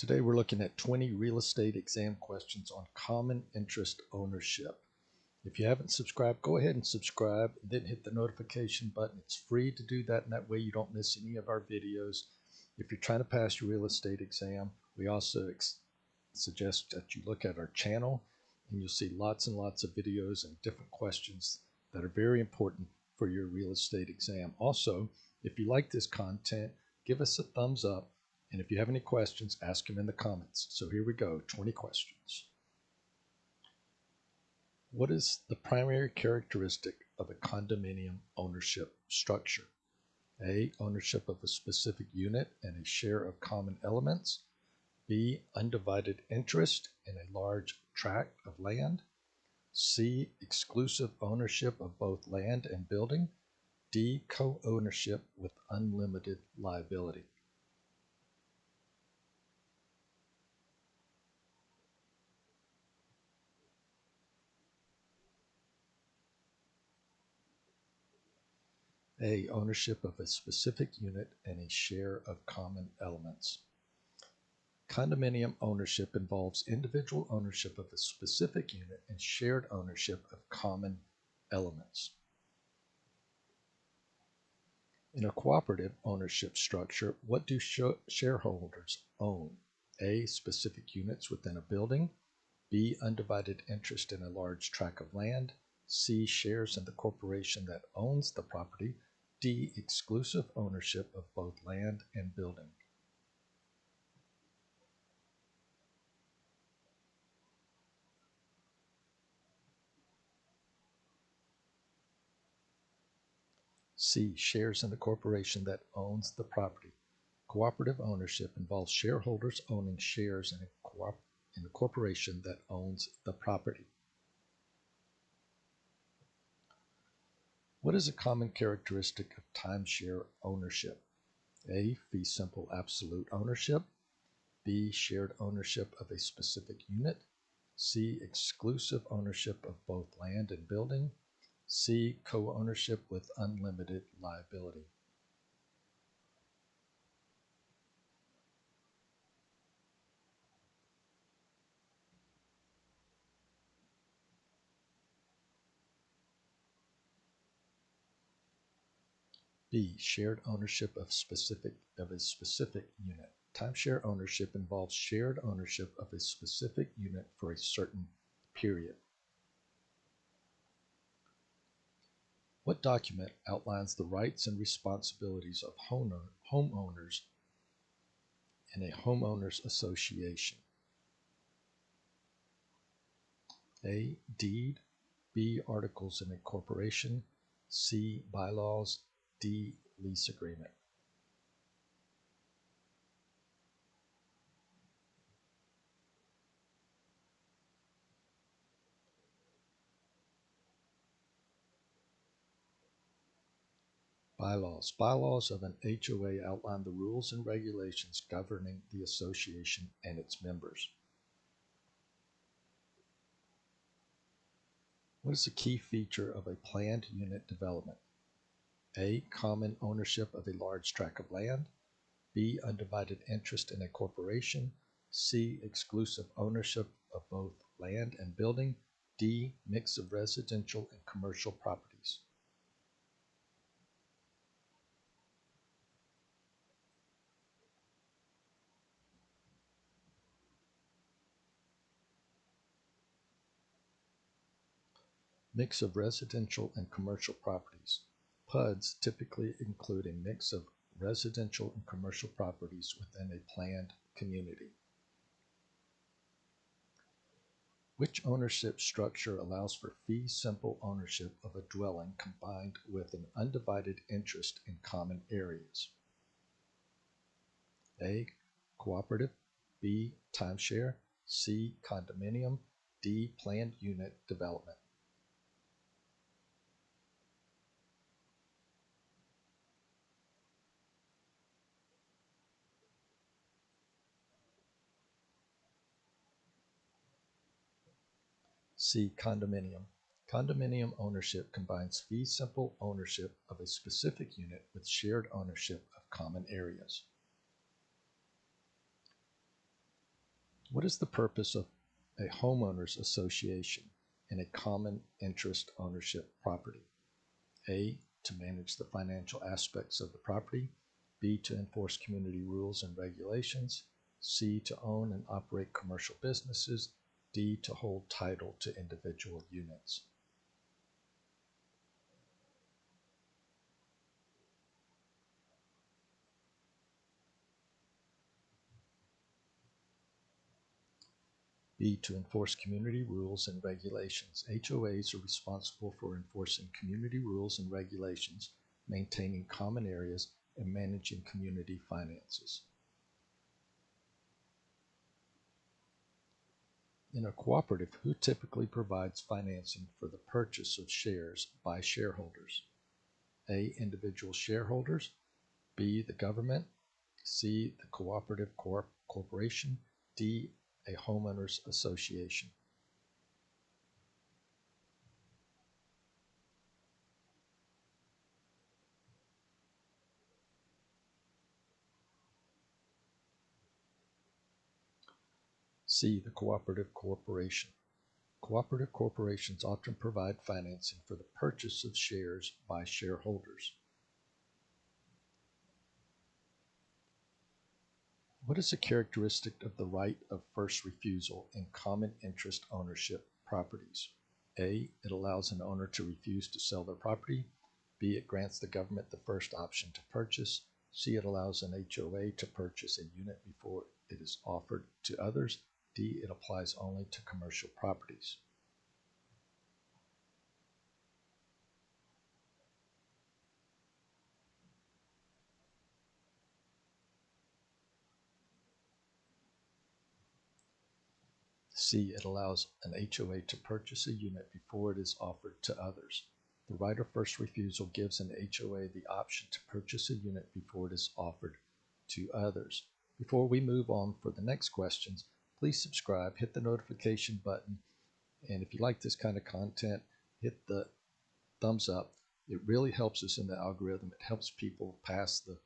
Today we're looking at 20 real estate exam questions on common interest ownership. If you haven't subscribed, go ahead and subscribe, then hit the notification button. It's free to do that, and that way you don't miss any of our videos. If you're trying to pass your real estate exam, we also suggest that you look at our channel, and you'll see lots and lots of videos and different questions that are very important for your real estate exam. Also, if you like this content, give us a thumbs up. And if you have any questions, ask them in the comments. So here we go, 20 questions. What is the primary characteristic of a condominium ownership structure? A, ownership of a specific unit and a share of common elements. B, undivided interest in a large tract of land. C, exclusive ownership of both land and building. D, co-ownership with unlimited liability. A, ownership of a specific unit and a share of common elements. Condominium ownership involves individual ownership of a specific unit and shared ownership of common elements. In a cooperative ownership structure, what do shareholders own? A, specific units within a building. B, undivided interest in a large tract of land. C, shares in the corporation that owns the property. D, exclusive ownership of both land and building. C, shares in the corporation that owns the property. Cooperative ownership involves shareholders owning shares in a corporation that owns the property. What is a common characteristic of timeshare ownership? A, fee simple absolute ownership. B, shared ownership of a specific unit. C, exclusive ownership of both land and building. C, co-ownership with unlimited liability. B, shared ownership of a specific unit. Timeshare ownership involves shared ownership of a specific unit for a certain period. What document outlines the rights and responsibilities of homeowners in a homeowners association? A, deed. B, articles in a corporation. C, bylaws. D, lease agreement. Bylaws. Bylaws of an HOA outline the rules and regulations governing the association and its members. What is the key feature of a planned unit development? A, common ownership of a large tract of land. B, undivided interest in a corporation. C, exclusive ownership of both land and building. D, mix of residential and commercial properties. Mix of residential and commercial properties. PUDs typically include a mix of residential and commercial properties within a planned community. Which ownership structure allows for fee simple ownership of a dwelling combined with an undivided interest in common areas? A, cooperative. B, timeshare. C, condominium. D, planned unit development. C, condominium. Condominium ownership combines fee simple ownership of a specific unit with shared ownership of common areas. What is the purpose of a homeowners association in a common interest ownership property? A, to manage the financial aspects of the property. B, to enforce community rules and regulations. C, to own and operate commercial businesses. D, to hold title to individual units. B, to enforce community rules and regulations. HOAs are responsible for enforcing community rules and regulations, maintaining common areas, and managing community finances. In a cooperative, who typically provides financing for the purchase of shares by shareholders? A, individual shareholders. B, the government. C, the cooperative corporation. D, a homeowners association. C, the cooperative corporation. Cooperative corporations often provide financing for the purchase of shares by shareholders. What is a characteristic of the right of first refusal in common interest ownership properties? A, it allows an owner to refuse to sell their property. B, it grants the government the first option to purchase. C, it allows an HOA to purchase a unit before it is offered to others. D, it applies only to commercial properties. C, it allows an HOA to purchase a unit before it is offered to others. The right of first refusal gives an HOA the option to purchase a unit before it is offered to others. Before we move on for the next questions, please subscribe, hit the notification button, and if you like this kind of content, hit the thumbs up. It really helps us in the algorithm. It helps people pass the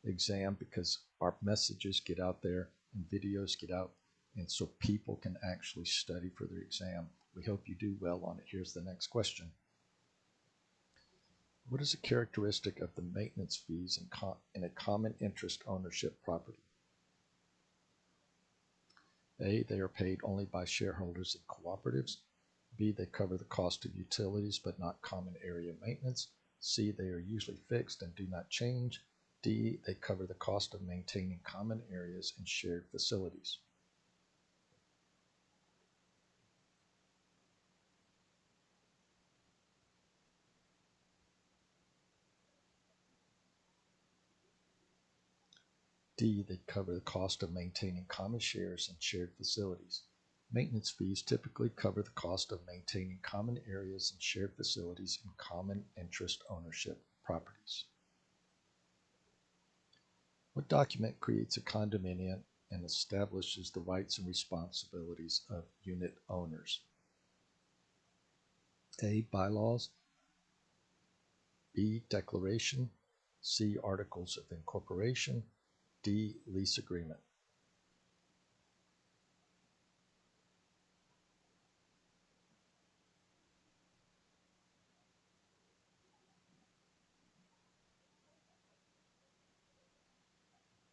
exam because our messages get out there and videos get out, and so people can actually study for their exam. We hope you do well on it. Here's the next question. What is a characteristic of the maintenance fees in a common interest ownership property? A, they are paid only by shareholders in cooperatives. B, they cover the cost of utilities but not common area maintenance. C, they are usually fixed and do not change. D, they cover the cost of maintaining common areas and shared facilities. D, they cover the cost of maintaining common shares and shared facilities. Maintenance fees typically cover the cost of maintaining common areas and shared facilities in common interest ownership properties. What document creates a condominium and establishes the rights and responsibilities of unit owners? A, bylaws. B, declaration. C, articles of incorporation. D, lease agreement.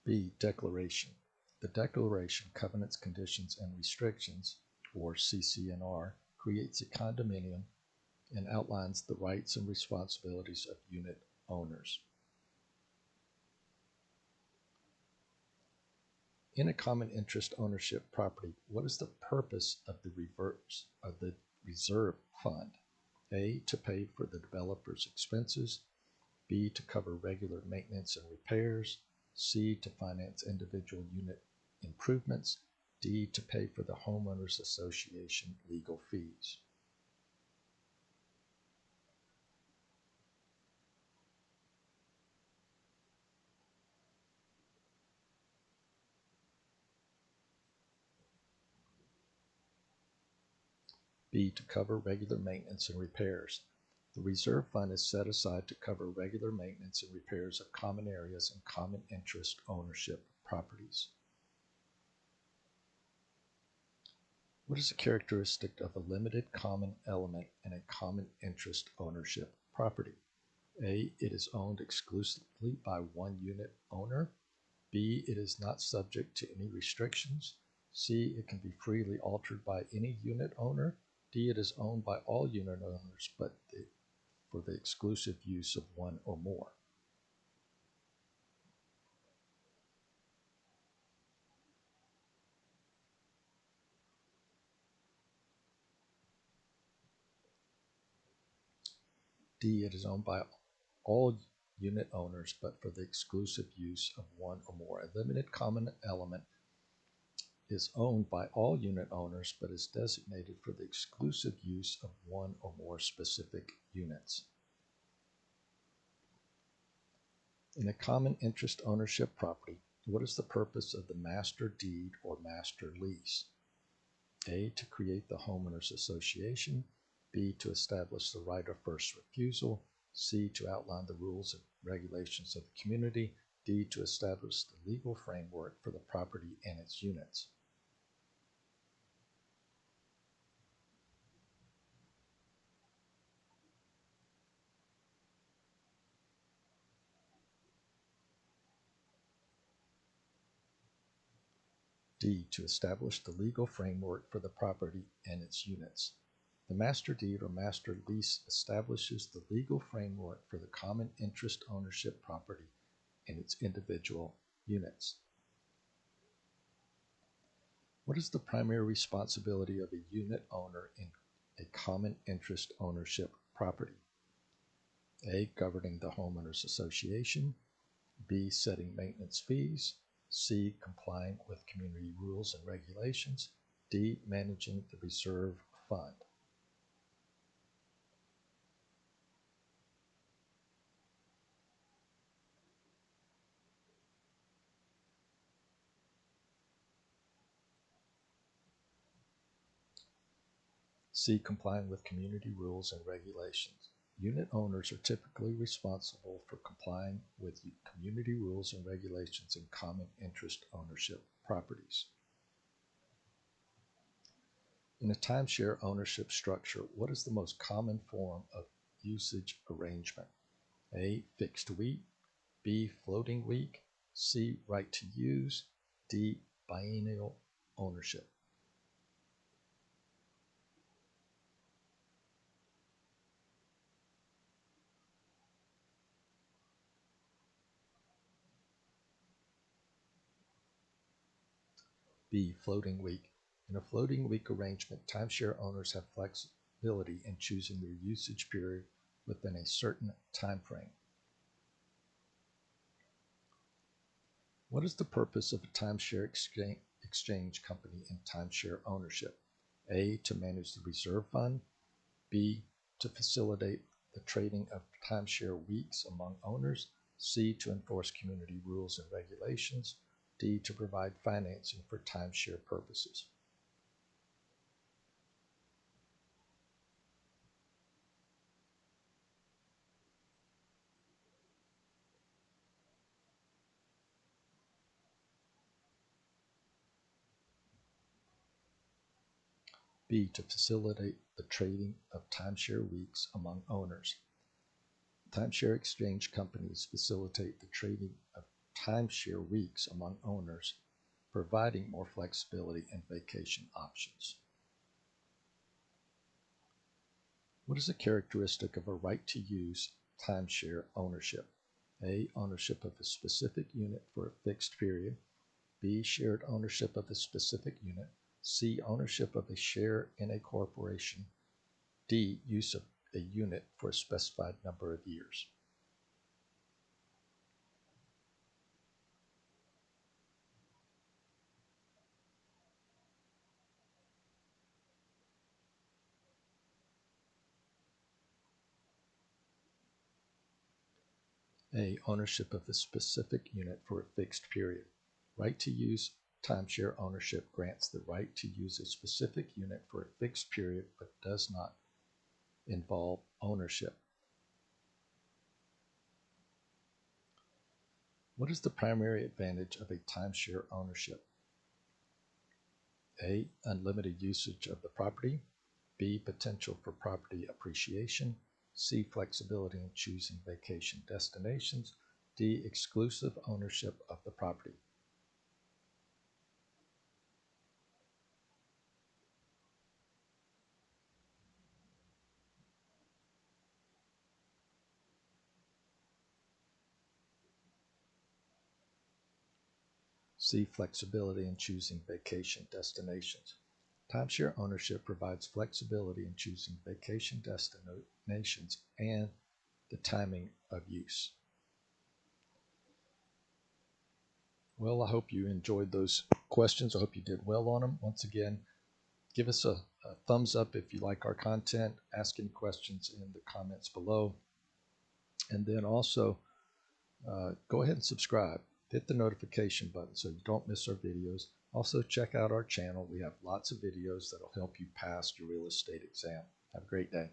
B, declaration. The Declaration, Covenants, Conditions, and Restrictions, or CC&R, creates a condominium and outlines the rights and responsibilities of unit owners. In a common interest ownership property, what is the purpose of the reserve fund? A, to pay for the developer's expenses. B, to cover regular maintenance and repairs. C, to finance individual unit improvements. D, to pay for the Homeowners Association legal fees. B, to cover regular maintenance and repairs. The reserve fund is set aside to cover regular maintenance and repairs of common areas and common interest ownership properties. What is a characteristic of a limited common element in a common interest ownership property? A, it is owned exclusively by one unit owner. B, it is not subject to any restrictions. C, it can be freely altered by any unit owner. D, it is owned by all unit owners, but for the exclusive use of one or more. D, it is owned by all unit owners, but for the exclusive use of one or more. A limited common element is owned by all unit owners, but is designated for the exclusive use of one or more specific units. In a common interest ownership property, what is the purpose of the master deed or master lease? A, to create the Homeowners Association. B, to establish the right of first refusal. C, to outline the rules and regulations of the community. D, to establish the legal framework for the property and its units. D, to establish the legal framework for the property and its units. The master deed or master lease establishes the legal framework for the common interest ownership property and its individual units. What is the primary responsibility of a unit owner in a common interest ownership property? A, governing the homeowners association. B, setting maintenance fees. C, complying with community rules and regulations. D, managing the reserve fund. C, complying with community rules and regulations. Unit owners are typically responsible for complying with community rules and regulations in common interest ownership properties. In a timeshare ownership structure, what is the most common form of usage arrangement? A, fixed week. B, floating week. C, right to use. D, biennial ownership. B, floating week. In a floating week arrangement, timeshare owners have flexibility in choosing their usage period within a certain time frame. What is the purpose of a timeshare exchange company in timeshare ownership? A, to manage the reserve fund. B, to facilitate the trading of timeshare weeks among owners. C, to enforce community rules and regulations. D, to provide financing for timeshare purposes. B, to facilitate the trading of timeshare weeks among owners. Timeshare exchange companies facilitate the trading of timeshare weeks among owners, providing more flexibility and vacation options. What is a characteristic of a right to use timeshare ownership? A, ownership of a specific unit for a fixed period. B, shared ownership of a specific unit. C, ownership of a share in a corporation. D, use of a unit for a specified number of years. A, ownership of a specific unit for a fixed period. Right to use timeshare ownership grants the right to use a specific unit for a fixed period but does not involve ownership. What is the primary advantage of a timeshare ownership? A, unlimited usage of the property. B, potential for property appreciation. C, flexibility in choosing vacation destinations. D, exclusive ownership of the property. C, flexibility in choosing vacation destinations. Timeshare ownership provides flexibility in choosing vacation destinations and the timing of use. Well, I hope you enjoyed those questions. I hope you did well on them. Once again, give us a thumbs up if you like our content. Ask any questions in the comments below. And then also, go ahead and subscribe. Hit the notification button so you don't miss our videos. Also, check out our channel. We have lots of videos that will help you pass your real estate exam. Have a great day.